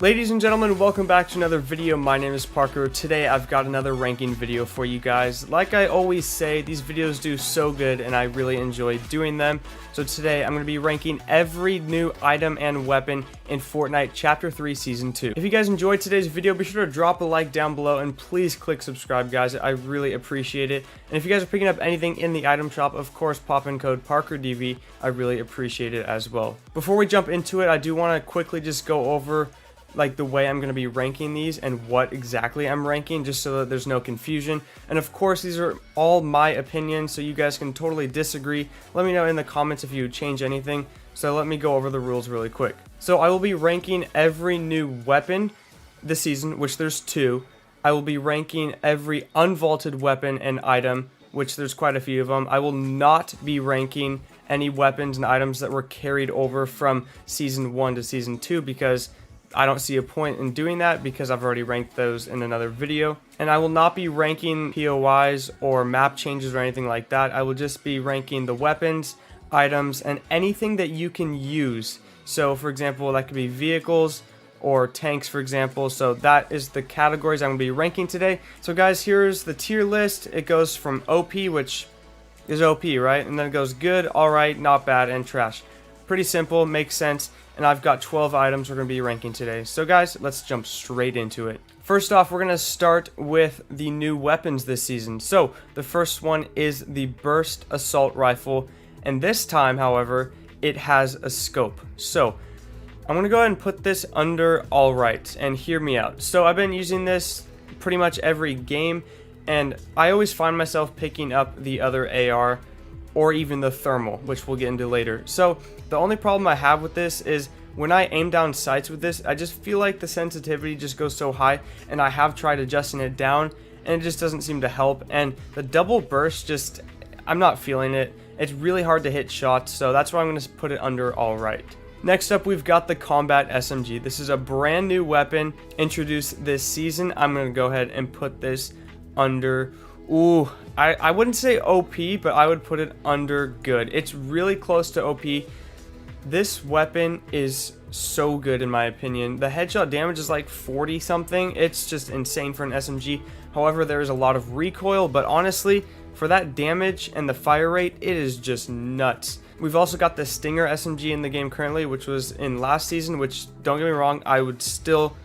Ladies and gentlemen, welcome back to another video. My name is Parker. Today I've got another ranking video for you guys. Like I always say, these videos do so good and I really enjoy doing them. So today I'm going to be ranking every new item and weapon in Fortnite Chapter 3 Season 2. If you guys enjoyed today's video, be sure to drop a like down below and please click subscribe, guys. I really appreciate it. And if you guys are picking up anything in the item shop, of course pop in code ParkerDV. I really appreciate it as well. Before we jump into it, I do want to quickly just go over like the way I'm going to be ranking these and what exactly I'm ranking, just so that there's no confusion. And of course, these are all my opinions, so you guys can totally disagree. Let me know in the comments if you change anything. So let me go over the rules really quick. So I will be ranking every new weapon this season, which there's 2. I will be ranking every unvaulted weapon and item, which there's quite a few of them. I will not be ranking any weapons and items that were carried over from Season 1 to Season 2 because I don't see a point in doing that because I've already ranked those in another video. And I will not be ranking POIs or map changes or anything like that. I will just be ranking the weapons, items, and anything that you can use. So for example, that could be vehicles or tanks, for example. So that is the categories I'm going to be ranking today. So guys, here's the tier list. It goes from OP, which is OP, right? And then it goes good, alright, not bad, and trash. Pretty simple, makes sense. And I've got 12 items we're going to be ranking today. So guys, let's jump straight into it. First off, we're going to start with the new weapons this season. So the first one is the Burst Assault Rifle. And this time, however, it has a scope. So I'm going to go ahead and put this under alright. And hear me out. So I've been using this pretty much every game. And I always find myself picking up the other AR or even the thermal, which we'll get into later. So the only problem I have with this is when I aim down sights with this, I just feel like the sensitivity just goes so high, and I have tried adjusting it down and it just doesn't seem to help. And the double burst, just I'm not feeling it. It's really hard to hit shots, so that's why I'm going to put it under alright. Next up, we've got the Combat SMG. This is a brand new weapon introduced this season. I'm going to go ahead and put this under, ooh, I wouldn't say OP, but I would put it under good. It's really close to OP. This weapon is so good in my opinion. The headshot damage is like 40 something. It's just insane for an SMG. However, there is a lot of recoil, but honestly, for that damage and the fire rate, it is just nuts. We've also got the Stinger SMG in the game currently, which was in last season, which, don't get me wrong, I would still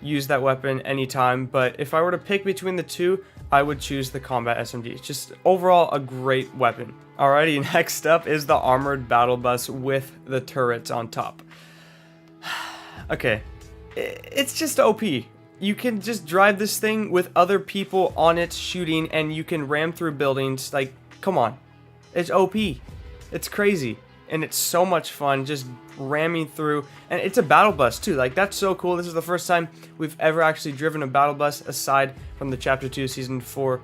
use that weapon anytime, but if I were to pick between the two, I would choose the Combat SMG. It's just overall a great weapon. Alrighty, next up is the Armored Battle Bus with the turrets on top. Okay, it's just OP. You can just drive this thing with other people on it shooting, and you can ram through buildings. Like, come on. It's OP. It's crazy. And it's so much fun just ramming through. And it's a battle bus too. Like, that's so cool. This is the first time we've ever actually driven a battle bus aside from the Chapter 2 Season 4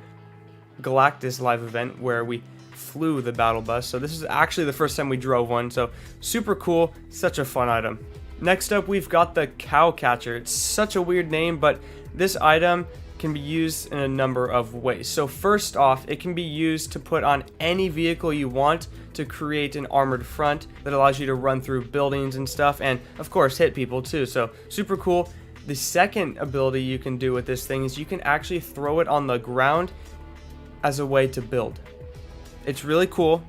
Galactus live event where we flew the battle bus. So this is actually the first time we drove one. So super cool. Such a fun item. Next up, we've got the Cow Catcher. It's such a weird name, but this item can be used in a number of ways. So first off, it can be used to put on any vehicle you want to create an armored front that allows you to run through buildings and stuff, and of course hit people too. So super cool. The second ability you can do with this thing is you can actually throw it on the ground as a way to build. It's really cool.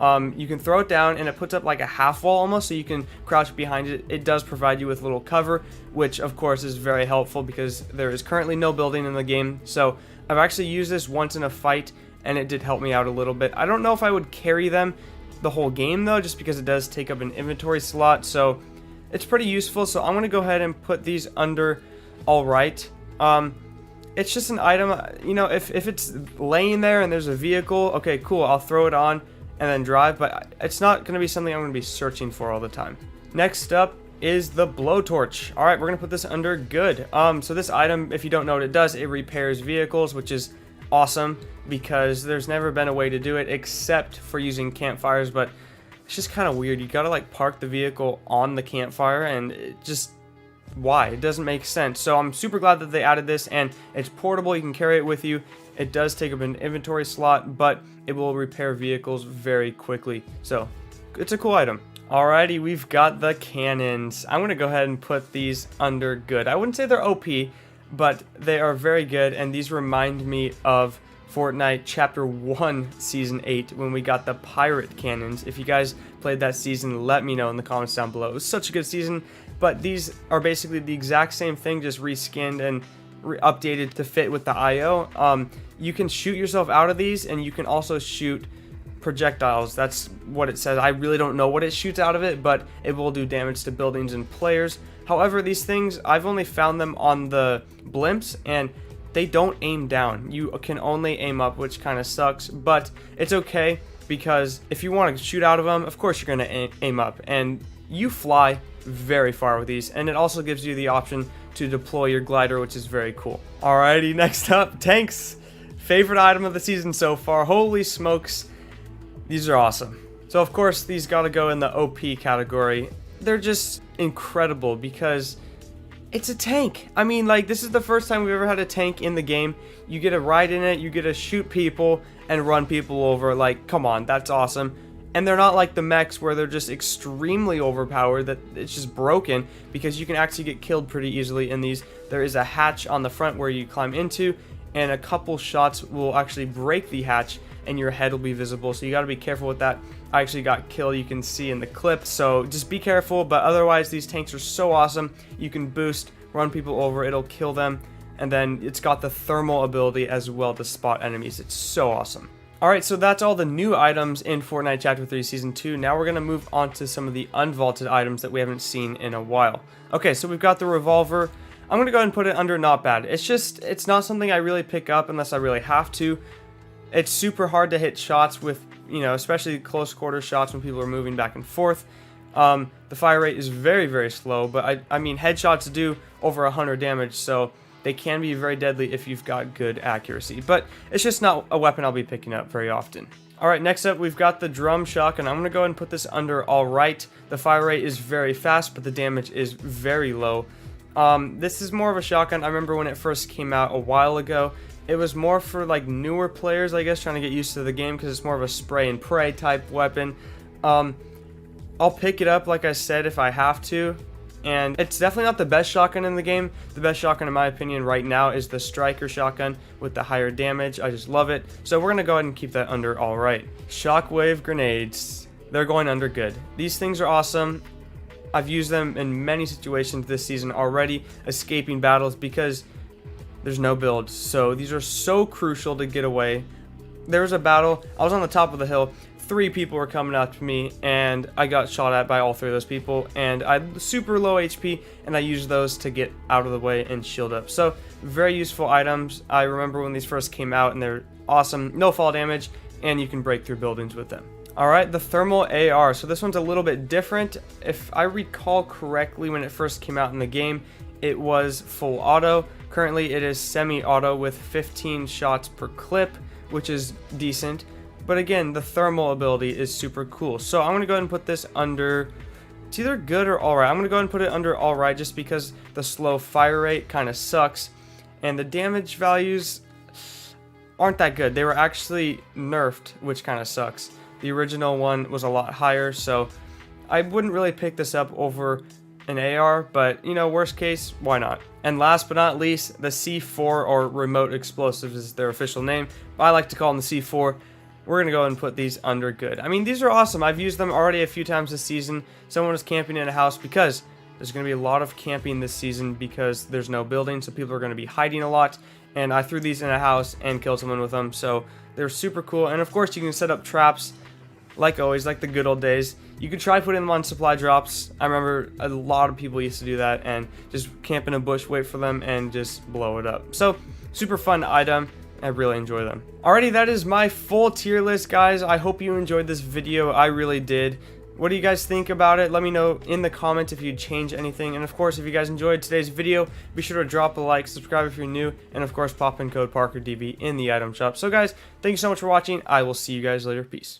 You can throw it down and it puts up like a half wall almost, so you can crouch behind it. It does provide you with a little cover, which of course is very helpful because there is currently no building in the game. So I've actually used this once in a fight and it did help me out a little bit. I don't know if I would carry them the whole game though, just because it does take up an inventory slot. So it's pretty useful. So I'm going to go ahead and put these under alright. It's just an item, you know, if it's laying there and there's a vehicle, okay, cool, I'll throw it on and then drive, but it's not going to be something I'm going to be searching for all the time. Next up is the blowtorch. All right, we're going to put this under good. So this item, if you don't know what it does, it repairs vehicles, which is awesome because there's never been a way to do it except for using campfires, but it's just kind of weird. You got to like park the vehicle on the campfire, and it just, why? It doesn't make sense. So I'm super glad that they added this, and it's portable. You can carry it with you. It does take up an inventory slot, but it will repair vehicles very quickly. So it's a cool item. Alrighty, we've got the cannons. I'm going to go ahead and put these under good. I wouldn't say they're OP, but they are very good, and these remind me of Fortnite Chapter 1 Season 8 when we got the pirate cannons. If you guys played that season, let me know in the comments down below. It was such a good season, but these are basically the exact same thing, just reskinned and updated to fit with the IO. You can shoot yourself out of these, and you can also shoot projectiles. That's what it says. I really don't know what it shoots out of it, but it will do damage to buildings and players. However, these things, I've only found them on the blimps, and they don't aim down. You can only aim up, which kind of sucks, but it's okay, because if you want to shoot out of them, of course you're going to aim up, and you fly very far with these, and it also gives you the option to deploy your glider, which is very cool. Alrighty, next up, tanks. Favorite item of the season so far. Holy smokes, these are awesome. So of course these gotta go in the OP category. They're just incredible because it's a tank. I mean, like, this is the first time we've ever had a tank in the game. You get to ride in it, you get to shoot people and run people over. Like, come on, that's awesome. And they're not like the mechs where they're just extremely overpowered, that it's just broken, because you can actually get killed pretty easily in these. There is a hatch on the front where you climb into, and a couple shots will actually break the hatch and your head will be visible, so you got to be careful with that. I actually got killed, you can see in the clip, so just be careful. But otherwise, these tanks are so awesome. You can boost, run people over, it'll kill them, and then it's got the thermal ability as well to spot enemies. It's so awesome. Alright, so that's all the new items in Fortnite Chapter 3 Season 2. Now we're going to move on to some of the unvaulted items that we haven't seen in a while. Okay, so we've got the revolver. I'm going to go ahead and put it under not bad. It's not something I really pick up unless I really have to. It's super hard to hit shots with, especially close quarter shots when people are moving back and forth. The fire rate is very, very slow, but I mean, headshots do over 100 damage, so they can be very deadly if you've got good accuracy, but it's just not a weapon I'll be picking up very often. Alright, next up we've got the drum shotgun. I'm going to go ahead and put this under alright. The fire rate is very fast, but the damage is very low. This is more of a shotgun. I remember when it first came out a while ago, it was more for like newer players, I guess, trying to get used to the game, because it's more of a spray and pray type weapon. I'll pick it up, like I said, if I have to. And it's definitely not the best shotgun in the game. The best shotgun, in my opinion, right now is the striker shotgun with the higher damage. I just love it. So we're going to go ahead and keep that under alright. Shockwave grenades. They're going under good. These things are awesome. I've used them in many situations this season already, escaping battles, because there's no builds. So these are so crucial to get away. There was a battle. I was on the top of the hill. 3 people were coming up to me, and I got shot at by all 3 of those people, and I had super low HP, and I used those to get out of the way and shield up. So very useful items. I remember when these first came out, and they're awesome. No fall damage, and you can break through buildings with them. Alright, the thermal AR. So this one's a little bit different. If I recall correctly, when it first came out in the game, it was full auto. Currently it is semi-auto with 15 shots per clip, which is decent. But again, the thermal ability is super cool. So I'm going to go ahead and put this under, it's either good or alright. I'm going to go ahead and put it under alright, just because the slow fire rate kind of sucks. And the damage values aren't that good. They were actually nerfed, which kind of sucks. The original one was a lot higher, so I wouldn't really pick this up over an AR, but worst case, why not? And last but not least, the C4, or remote explosives is their official name, but I like to call them the C4. We're going to go and put these under good. I mean, these are awesome. I've used them already a few times this season. Someone was camping in a house, because there's going to be a lot of camping this season because there's no building, so people are going to be hiding a lot. And I threw these in a house and killed someone with them, so they're super cool. And of course, you can set up traps, like always, like the good old days. You could try putting them on supply drops. I remember a lot of people used to do that and just camp in a bush, wait for them, and just blow it up. So, super fun item. I really enjoy them. Alrighty, that is my full tier list, guys. I hope you enjoyed this video. I really did. What do you guys think about it? Let me know in the comments if you'd change anything. And of course, if you guys enjoyed today's video, be sure to drop a like, subscribe if you're new, and of course, pop in code ParkerDB in the item shop. So guys, thank you so much for watching. I will see you guys later. Peace.